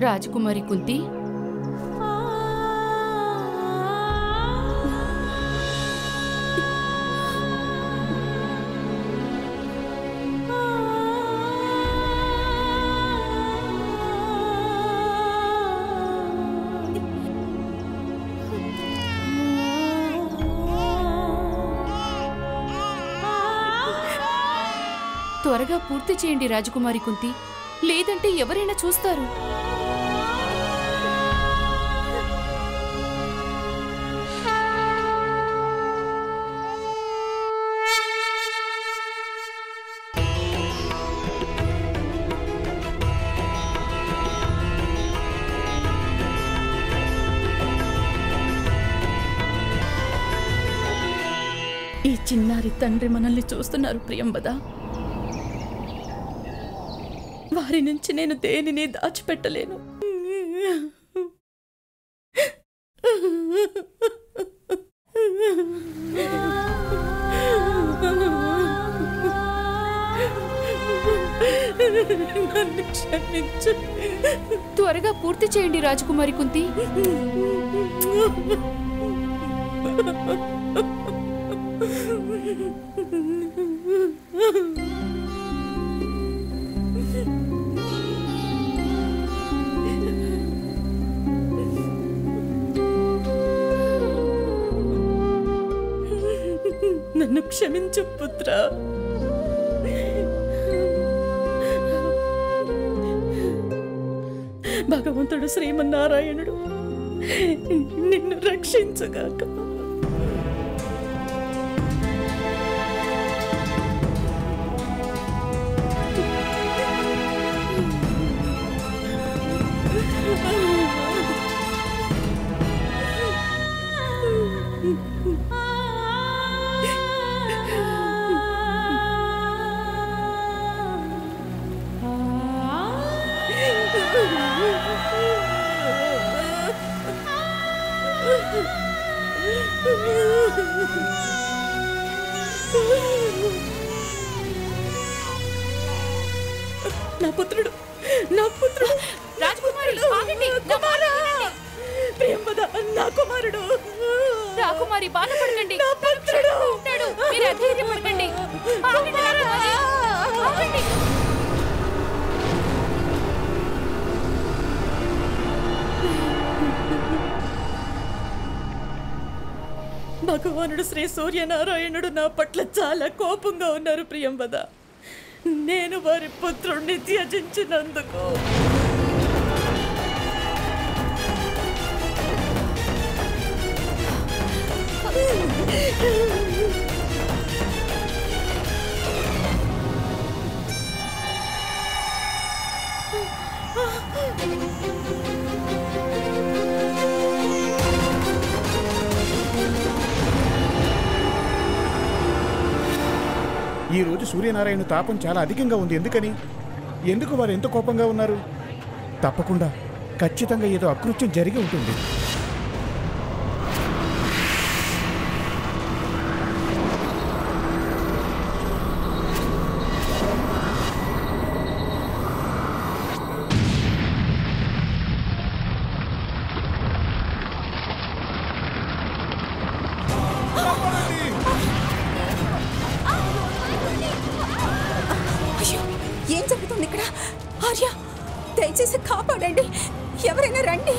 రాజకుమారి కుంతి, త్వరగా పూర్తి చేయండి రాజకుమారి కుంతి, లేదంటే ఎవరైనా చూస్తారు. ఈ చిన్నారి తండ్రి మనల్ని చూస్తున్నారు ప్రియంబద. వారి నుంచి నేను దేనిని దాచిపెట్టలేను. నన్ను క్షమించు. త్వరగా పూర్తి చేయండి రాజకుమారి కుంతి. నన్ను క్షమించు పుత్ర. భగవంతుడు శ్రీమన్నారాయణుడు నిన్ను రక్షించుగాక. నా పుత్రుడు, నా పుత్రుడు, రాజకుమారి ప్రియంబద, నా కుమారుడు. రాకుమారి బాధపడకండి, నా పుత్రుడు ఉంటాడు. మీరు అధైర్యపడకండి. ఆగండి రాకుమారి, ఆగండి. భగవానుడు శ్రీ సూర్యనారాయణుడు నా పట్ల చాలా కోపంగా ఉన్నారు ప్రియంబద. నేను వారి పుత్రుణ్ణి త్యజించినందుకు. ఈ రోజు సూర్యనారాయణ తాపం చాలా అధికంగా ఉంది. ఎందుకు వారు ఎంత కోపంగా ఉన్నారు? తప్పకుండా ఖచ్చితంగా ఏదో అకృత్యం జరిగి ఉంటుంది. ఏం జరుగుతుంది ఇక్కడ? ఆర్య, దయచేసి కాపాడండి, ఎవరైనా రండి.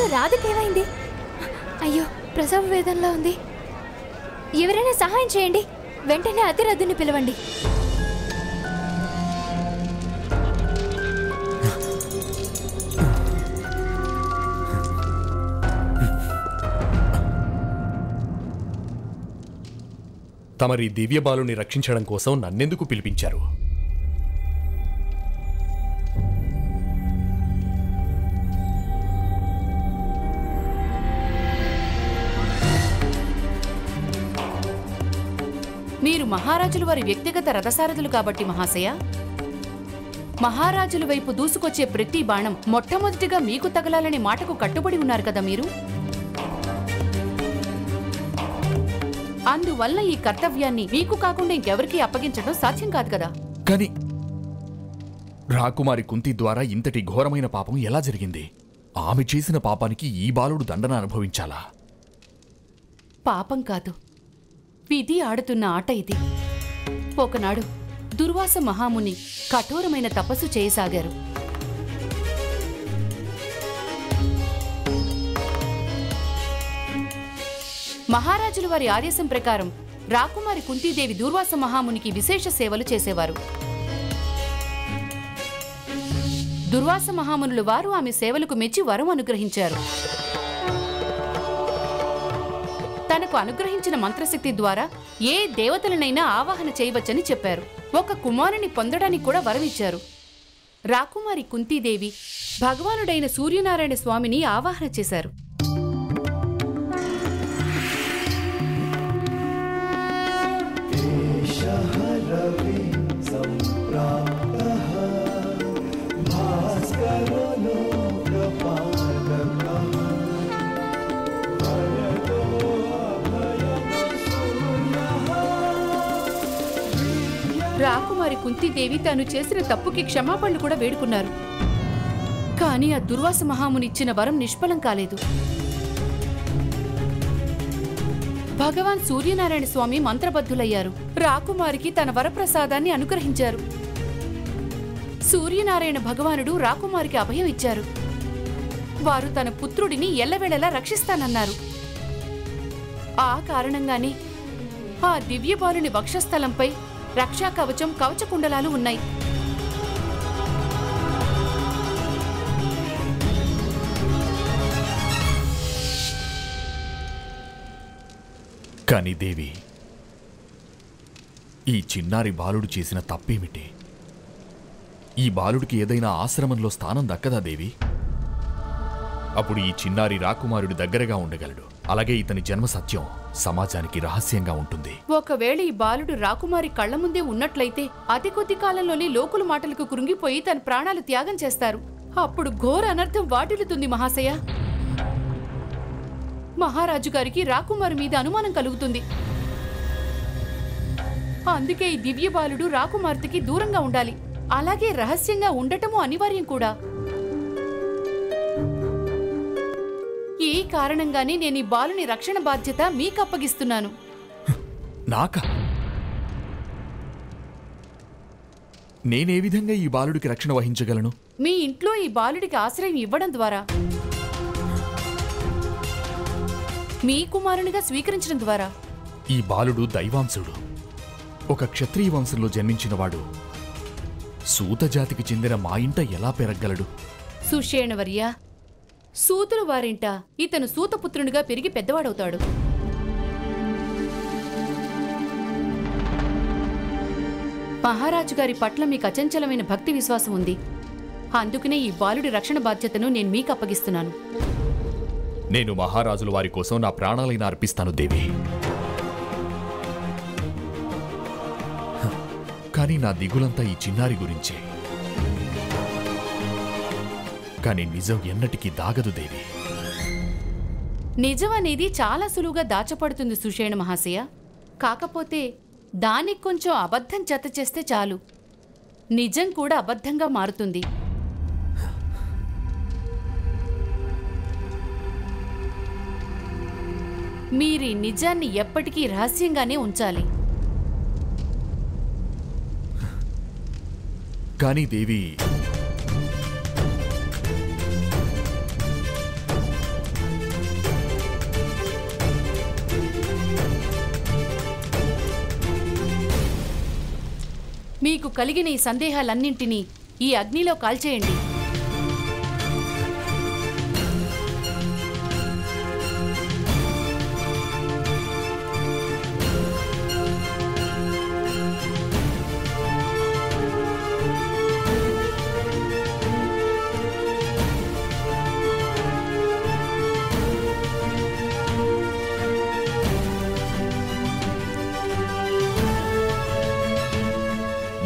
అయ్యో రాధకేమైంది? అయ్యో ప్రసవ వేదనలా ఉంది. ఎవరైనా సహాయం చేయండి. వెంటనే అతిరథుని పిలవండి. తమరి దివ్య బాలుని రక్షించడం కోసం నన్నెందుకు పిలిపించారు? మీరు మహారాజుల వారి వ్యక్తిగత రథసారథులు కాబట్టి మహాశయ, మహారాజుల వైపు దూసుకొచ్చే ప్రతి బాణం మొట్టమొదటిగా మీకు తగలాలనే మాటకు కట్టుబడి ఉన్నారు కదా మీరు. అందువల్ల ఈ కర్తవ్యాన్ని మీకు కాకుండా ఇంకెవరికీ అప్పగించడం సాధ్యం కాదు కదా. కానీ రాకుమారి కుంతి ద్వారా ఇంతటి ఘోరమైన పాపం ఎలా జరిగింది? ఆమె చేసిన పాపానికి ఈ బాలుడు దండన అనుభవించాలా? పాపం కాదు, విధి ఆడుతున్న ఆట ఇది. ఒకనాడు దుర్వాస మహాముని కఠోరమైన తపస్సు చేయసాగారు. మహారాజుల వారి ఆదేశం ప్రకారం రాకుమారి కుంతీదేవి దుర్వాస మహామునికి విశేష సేవలు చేసేవారు. దుర్వాస మహామునులు వారు ఆమె సేవలకు మెచ్చి వరం అనుగ్రహించారు. తనకు అనుగ్రహించిన మంత్రశక్తి ద్వారా ఏ దేవతలనైనా ఆవాహన చేయవచ్చని చెప్పారు. ఒక కుమారుని పొందడానికి కూడా వరం ఇచ్చారు. రాకుమారి కుంతీదేవి భగవానుడైన సూర్యనారాయణ స్వామిని ఆవాహన చేశారు. రాకుమారి కుంతీదేవి తాను చేసిన తప్పుకి క్షమాపణలు కూడా వేడుకున్నారు. కానీ ఆ దుర్వాస మహాముని ఇచ్చిన వరం నిష్ఫలం కాలేదు. భగవాన్ సూర్యనారాయణ స్వామి మంత్రబద్ధులయ్యారు. రాకుమారికి తన వరప్రసాదాన్ని అనుగ్రహించారు. సూర్యనారాయణ భగవానుడు రాకుమారికి అభయం ఇచ్చారు. వారు తన పుత్రుడిని ఎల్లవేళలా రక్షిస్తానన్నారు. ఆ కారణంగానే ఆ దివ్యబాలుని వక్షస్థలంపై రక్షా కవచం, కవచకుండలాలు ఉన్నాయి. కాని దేవి, ఈ చిన్నారి బాలుడు చేసిన తప్పేమిటి? ఈ బాలుడికి ఏదైనా ఆశ్రమంలో స్థానం దక్కదా దేవి? అప్పుడు ఈ చిన్నారి రాకుమారుడి దగ్గరగా ఉండగలడు. అలాగే ఇతని జన్మ సత్యం సమాజానికి రహస్యంగా ఉంటుంది. ఒకవేళ ఈ బాలుడు రాకుమారి కళ్ల ముందే ఉన్నట్లయితే అతి కొద్ది కాలంలోనే లోకుల మాటలకు కృంగిపోయి తన ప్రాణాలు త్యాగం చేస్తారు. అప్పుడు ఘోర అనర్థం వాటిల్లుతుంది మహాశయ. మహారాజు గారికి రాకుమారి మీద అనుమానం కలుగుతుంది. అందుకే ఈ దివ్య బాలుడు రాకుమార్తెకి దూరంగా ఉండాలి. అలాగే రహస్యంగా ఉండటము అనివార్యం కూడా. ఈ కారణంగానే నేను ఈ బాలుని రక్షణ బాధ్యత మీకు అప్పగిస్తున్నాను. నాకా? నేనే విధంగా ఈ బాలుడికి రక్షణ వహించగలను? మీ ఇంట్లో ఈ బాలుడికి ఆశ్రయం ఇవ్వడం ద్వారా, మీ కుమారునిగా స్వీకరించడం ద్వారా. ఈ బాలుడు దైవాంశుడు. ఒక క్షత్రియ వంశంలో జన్మించినవాడు సూత జాతికి చెందిన మా ఇంట ఎలా పెరగలడు? సుషేణవర్య, సూతుల వారింట ఇతను సూతపుత్రునిగా పెరిగి పెద్దవాడవుతాడు. మహారాజు గారి పట్ల మీకు అచంచలమైన భక్తి విశ్వాసం ఉంది. అందుకనే ఈ బాలుడి రక్షణ బాధ్యతను నేను మీకు అప్పగిస్తున్నాను. నేను మహారాజుల వారి కోసం నా ప్రాణాలైనా అర్పిస్తాను దేవి. కానీ నా దిగులంతా ఈ చిన్నారి గురించే. కానీ నిజం ఎన్నటికీ దాగదు దేవి. నిజం అనేది చాలా సులువుగా దాచపడుతుంది సుషేణ మహాశయ. కాకపోతే దానికి కొంచెం అబద్ధం జత చేస్తే చాలు, నిజం కూడా అబద్ధంగా మారుతుంది. మీరీ నిజాన్ని ఎప్పటికీ రహస్యంగానే ఉంచాలి. కానీ దేవి, మీకు కలిగిన ఈ సందేహాలన్నింటినీ ఈ అగ్నిలో కాల్చేయండి.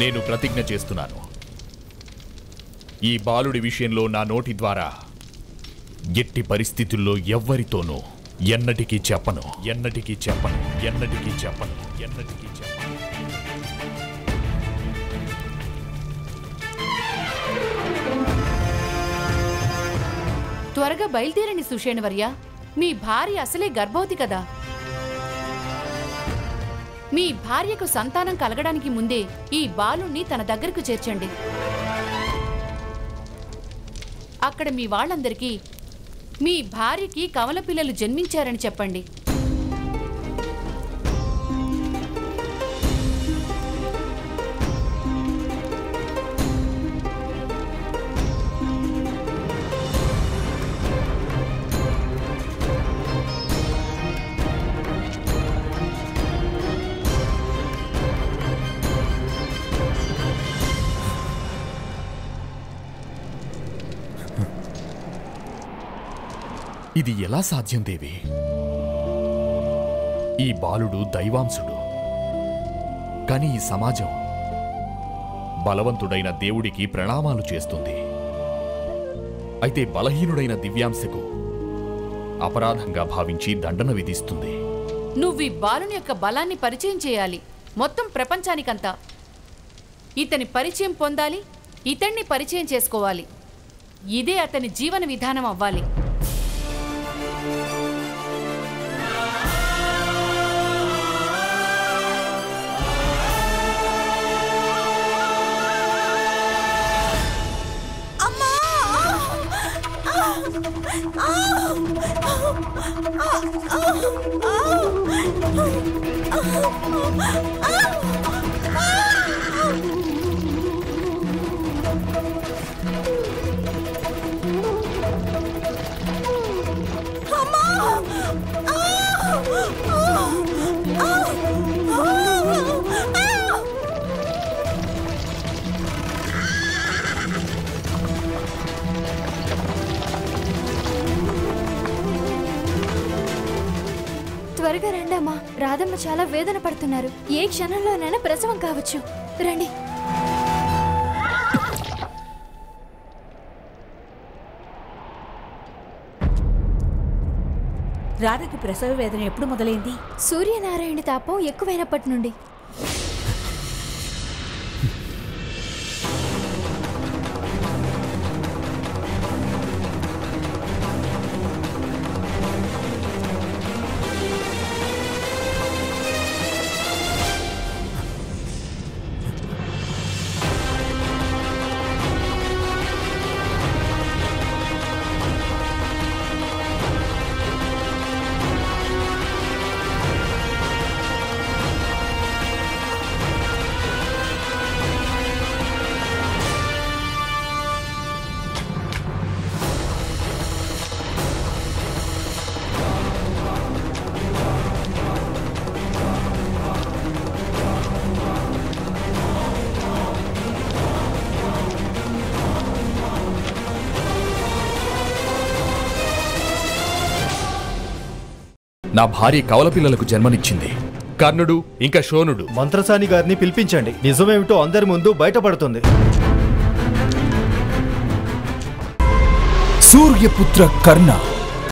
నేను ప్రతిజ్ఞ చేస్తున్నాను, ఈ బాలుడి విషయంలో నా నోటి ద్వారా ఎట్టి పరిస్థితుల్లో ఎవ్వరితోనూ ఎన్నటికీ చెప్పను. త్వరగా బయలుదేరండి సుషేణవర్య. మీ భార్య అసలే గర్భవతి కదా. మీ భార్యకు సంతానం కలగడానికి ముందే ఈ బాలుణ్ణి తన దగ్గరకు చేర్చండి. అక్కడ మీ వాళ్ళందరికీ మీ భార్యకి కవల పిల్లలు జన్మించారని చెప్పండి. ఇది ఎలా సాధ్యం దేవి? ఈ బాలుడు దైవాంశుడు. కాని ఈ సమాజం బలవంతుడైన దేవుడికి ప్రణామాలు చేస్తుంది. అయితే బలహీనుడైన దివ్యాంశకు అపరాధంగా భావించి దండన విధిస్తుంది. నువ్వు ఈ బాలుని యొక్క బలాన్ని పరిచయం చేయాలి మొత్తం ప్రపంచానికంతా. ఇతని పరిచయం పొందాలి, ఇతన్ని పరిచయం చేసుకోవాలి. ఇదే అతని జీవన విధానం అవ్వాలి. త్వరగా రండమ్మా. రాధమ్మ చాలా వేదన పడుతున్నారు. ఏ క్షణంలోనైనా ప్రసవం కావచ్చు. రండి. రాధకి ప్రసవ వేదన ఎప్పుడు మొదలైంది? సూర్యనారాయణ తాపం ఎక్కువైనప్పటి నుండి. నా భార్య కవల పిల్లలకు జన్మనిచ్చింది. కర్ణుడు ఇంకా శోనుడు. మంత్రసాని గారిని పిలిపించండి. నిజమేమిటో అందరి ముందు బయటపడుతుంది. సూర్యపుత్ర కర్ణ